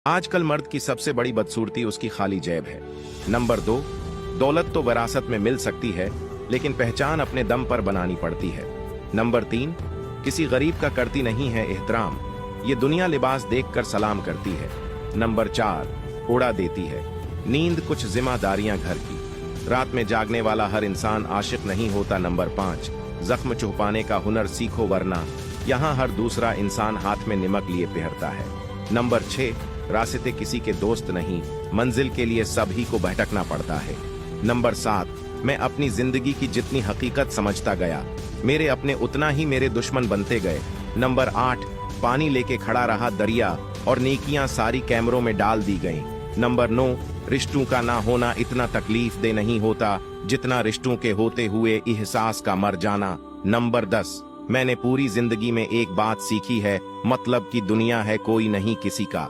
आजकल मर्द की सबसे बड़ी बदसूरती उसकी खाली जेब है। नंबर 2, दौलत तो विरासत में मिल सकती है, लेकिन पहचान अपने दम पर बनानी पड़ती है। नंबर 3, किसी गरीब का करती नहीं है एहतराम, ये दुनिया लिबास देखकर सलाम करती है। नंबर 4, उड़ा देती है नींद कुछ जिम्मेदारियां घर की, रात में जागने वाला हर इंसान आशिक नहीं होता। नंबर 5, जख्म छुपाने का हुनर सीखो वरना यहाँ हर दूसरा इंसान हाथ में निमक लिए पिहरता है। नंबर 6, रास्ते किसी के दोस्त नहीं, मंजिल के लिए सभी को भटकना पड़ता है। नंबर 7, मैं अपनी जिंदगी की जितनी हकीकत समझता गया, मेरे अपने उतना ही मेरे दुश्मन बनते गए। नंबर 8, पानी लेके खड़ा रहा दरिया और नेकियां सारी कैमरों में डाल दी गईं। नंबर 9, रिश्तों का ना होना इतना तकलीफ दे नहीं होता जितना रिश्तों के होते हुए एहसास का मर जाना। नंबर 10, मैंने पूरी जिंदगी में एक बात सीखी है, मतलब कि दुनिया है कोई नहीं किसी का।